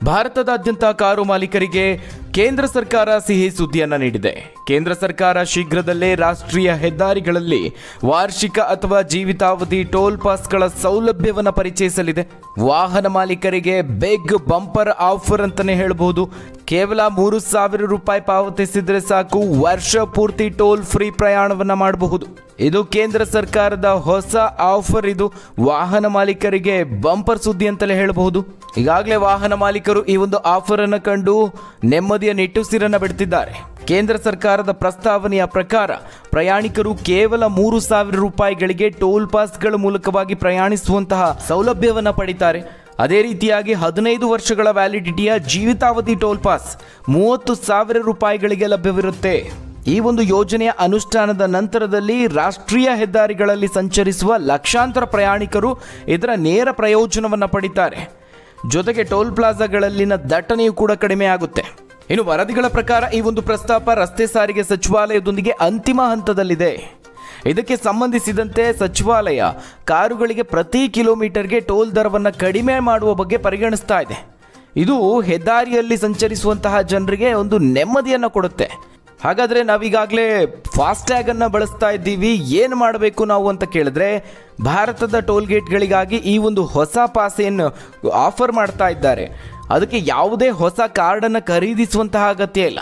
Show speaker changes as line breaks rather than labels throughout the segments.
ಭಾರತದಾದ್ಯಂತ ಕಾರು ಮಾಲೀಕರಿಗೆ ಕೇಂದ್ರ ಸರ್ಕಾರ ಸಿಹಿ ಸುದ್ದಿಯನ್ನು ನೀಡಿದೆ. ಕೇಂದ್ರ ಸರ್ಕಾರ ಶೀಘ್ರದಲ್ಲೇ ರಾಷ್ಟ್ರೀಯ ಹೆದ್ದಾರಿಗಳಲ್ಲಿ ವಾರ್ಷಿಕ ಅಥವಾ ಜೀವಿತಾವಧಿ ಟೋಲ್ ಪಾಸ್ಗಳ ಸೌಲಭ್ಯವನ್ನು ಪರಿಚಯಿಸಲಿದೆ. ವಾಹನ ಮಾಲೀಕರಿಗೆ ಬಿಗ್ ಬಂಪರ್ ಆಫರ್ ಅಂತಾನೆ ಹೇಳಬಹುದು. ಕೇವಲ 3,000 ರೂಪಾಯಿ ಪಾವತಿಸಿದರೆ ಸಾಕು, ವರ್ಷ ಪೂರ್ತಿ ಟೋಲ್ ಫ್ರೀ ಪ್ರಯಾಣವನ್ನು ಮಾಡಬಹುದು. ಇದು ಕೇಂದ್ರ ಸರ್ಕಾರದ ಹೊಸ ಆಫರ್. ಇದು ವಾಹನ ಮಾಲೀಕರಿಗೆ ಬಂಪರ್ ಸುದ್ದಿ ಅಂತಲೇ ಹೇಳಬಹುದು. ಈಗಾಗಲೇ ವಾಹನ ಮಾಲೀಕರು ಈ ಒಂದು ಆಫರ್ ಅನ್ನು ಕಂಡು ನೆಮ್ಮದಿಯ ನಿಟ್ಟುಸಿರನ್ನು ಬಿಡುತ್ತಿದ್ದಾರೆ. ಕೇಂದ್ರ ಸರ್ಕಾರದ ಪ್ರಸ್ತಾವನೆಯ ಪ್ರಕಾರ ಪ್ರಯಾಣಿಕರು ಕೇವಲ 3,000 ರೂಪಾಯಿಗಳಿಗೆ ಟೋಲ್ ಪಾಸ್ಗಳ ಮೂಲಕವಾಗಿ ಪ್ರಯಾಣಿಸುವಂತಹ ಸೌಲಭ್ಯವನ್ನು ಪಡಿತಾರೆ. ಅದೇ ರೀತಿಯಾಗಿ 15 ವರ್ಷಗಳ ವ್ಯಾಲಿಡಿಟಿಯ ಜೀವಿತಾವಧಿ ಟೋಲ್ ಪಾಸ್ 30,000 ರೂಪಾಯಿಗಳಿಗೆ ಲಭ್ಯವಿರುತ್ತೆ. ಈ ಒಂದು ಯೋಜನೆಯ ಅನುಷ್ಠಾನದ ನಂತರದಲ್ಲಿ ರಾಷ್ಟ್ರೀಯ ಹೆದ್ದಾರಿಗಳಲ್ಲಿ ಸಂಚರಿಸುವ ಲಕ್ಷಾಂತರ ಪ್ರಯಾಣಿಕರು ಇದರ ನೇರ ಪ್ರಯೋಜನವನ್ನು ಪಡಿತಾರೆ. ಜೊತೆಗೆ ಟೋಲ್ ಪ್ಲಾಜಾಗಳಲ್ಲಿನ ದಟ್ಟಣೆಯೂ ಕೂಡ ಕಡಿಮೆ ಆಗುತ್ತೆ. ಇನ್ನು ವರದಿಗಳ ಪ್ರಕಾರ ಈ ಒಂದು ಪ್ರಸ್ತಾಪ ರಸ್ತೆ ಸಾರಿಗೆ ಸಚಿವಾಲಯದೊಂದಿಗೆ ಅಂತಿಮ ಹಂತದಲ್ಲಿದೆ. ಇದಕ್ಕೆ ಸಂಬಂಧಿಸಿದಂತೆ ಸಚಿವಾಲಯ ಕಾರುಗಳಿಗೆ ಪ್ರತಿ ಕಿಲೋಮೀಟರ್ಗೆ ಟೋಲ್ ದರವನ್ನು ಕಡಿಮೆ ಮಾಡುವ ಬಗ್ಗೆ ಪರಿಗಣಿಸ್ತಾ ಇದೆ. ಇದು ಹೆದ್ದಾರಿಯಲ್ಲಿ ಸಂಚರಿಸುವಂತಹ ಜನರಿಗೆ ಒಂದು ನೆಮ್ಮದಿಯನ್ನು ಕೊಡುತ್ತೆ. ಹಾಗಾದರೆ ನಾವೀಗಾಗಲೇ ಫಾಸ್ಟ್ಯಾಗನ್ನು ಬಳಸ್ತಾ ಇದ್ದೀವಿ, ಏನು ಮಾಡಬೇಕು ನಾವು ಅಂತ ಕೇಳಿದ್ರೆ, ಭಾರತದ ಟೋಲ್ ಗೇಟ್ಗಳಿಗಾಗಿ ಈ ಒಂದು ಹೊಸ ಪಾಸೆಯನ್ನು ಆಫರ್ ಮಾಡ್ತಾ ಇದ್ದಾರೆ. ಅದಕ್ಕೆ ಯಾವುದೇ ಹೊಸ ಕಾರ್ಡನ್ನು ಖರೀದಿಸುವಂತಹ ಅಗತ್ಯ ಇಲ್ಲ.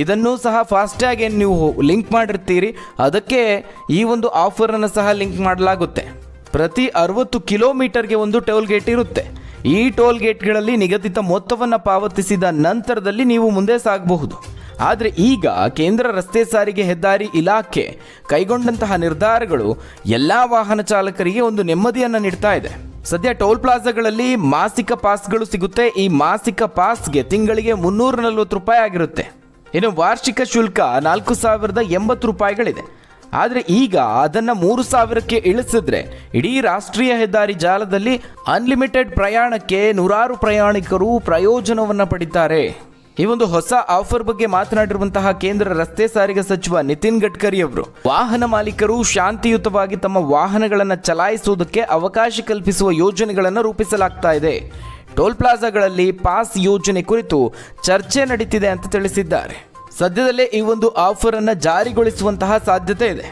ಇದನ್ನು ಸಹ ಫಾಸ್ಟ್ಯಾಗ್ ಏನು ನೀವು ಲಿಂಕ್ ಮಾಡಿರ್ತೀರಿ, ಅದಕ್ಕೆ ಈ ಒಂದು ಆಫರನ್ನು ಸಹ ಲಿಂಕ್ ಮಾಡಲಾಗುತ್ತೆ. ಪ್ರತಿ 60 ಕಿಲೋಮೀಟರ್ಗೆ ಒಂದು ಟೋಲ್ ಗೇಟ್ ಇರುತ್ತೆ. ಈ ಟೋಲ್ ಗೇಟ್ಗಳಲ್ಲಿ ನಿಗದಿತ ಮೊತ್ತವನ್ನು ಪಾವತಿಸಿದ ನಂತರದಲ್ಲಿ ನೀವು ಮುಂದೆ ಸಾಗಬಹುದು. ಆದರೆ ಈಗ ಕೇಂದ್ರ ರಸ್ತೆ ಸಾರಿಗೆ ಹೆದ್ದಾರಿ ಇಲಾಖೆ ಕೈಗೊಂಡಂತಹ ನಿರ್ಧಾರಗಳು ಎಲ್ಲ ವಾಹನ ಚಾಲಕರಿಗೆ ಒಂದು ನೆಮ್ಮದಿಯನ್ನು ನೀಡ್ತಾ ಇದೆ. ಸದ್ಯ ಟೋಲ್ ಪ್ಲಾಜಾಗಳಲ್ಲಿ ಮಾಸಿಕ ಪಾಸ್ಗಳು ಸಿಗುತ್ತೆ. ಈ ಮಾಸಿಕ ಪಾಸ್ಗೆ ತಿಂಗಳಿಗೆ 340 ರೂಪಾಯಿ ಆಗಿರುತ್ತೆ. ಇನ್ನು ವಾರ್ಷಿಕ ಶುಲ್ಕ 4,080 ರೂಪಾಯಿಗಳಿದೆ. ಆದರೆ ಈಗ ಅದನ್ನು 3,000ಕ್ಕೆ ಇಳಿಸಿದ್ರೆ ಇಡೀ ರಾಷ್ಟ್ರೀಯ ಹೆದ್ದಾರಿ ಜಾಲದಲ್ಲಿ ಅನ್ಲಿಮಿಟೆಡ್ ಪ್ರಯಾಣಕ್ಕೆ ನೂರಾರು ಪ್ರಯಾಣಿಕರು ಪ್ರಯೋಜನವನ್ನು ಪಡಿತಾರೆ. ಈ ಒಂದು ಹೊಸ ಆಫರ್ ಬಗ್ಗೆ ಮಾತನಾಡಿರುವಂತಹ ಕೇಂದ್ರ ರಸ್ತೆ ಸಾರಿಗೆ ಸಚಿವ ನಿತಿನ್ ಗಡ್ಕರಿ ಅವರು, ವಾಹನ ಮಾಲೀಕರು ಶಾಂತಿಯುತವಾಗಿ ತಮ್ಮ ವಾಹನಗಳನ್ನು ಚಲಾಯಿಸುವುದಕ್ಕೆ ಅವಕಾಶ ಕಲ್ಪಿಸುವ ಯೋಜನೆಗಳನ್ನು ರೂಪಿಸಲಾಗ್ತಾ ಇದೆ. ಟೋಲ್ ಪ್ಲಾಜಾಗಳಲ್ಲಿ ಪಾಸ್ ಯೋಜನೆ ಕುರಿತು ಚರ್ಚೆ ನಡೀತಿದೆ ಅಂತ ತಿಳಿಸಿದ್ದಾರೆ. ಸದ್ಯದಲ್ಲೇ ಈ ಒಂದು ಆಫರ್ ಅನ್ನು ಜಾರಿಗೊಳಿಸುವಂತಹ ಸಾಧ್ಯತೆ ಇದೆ.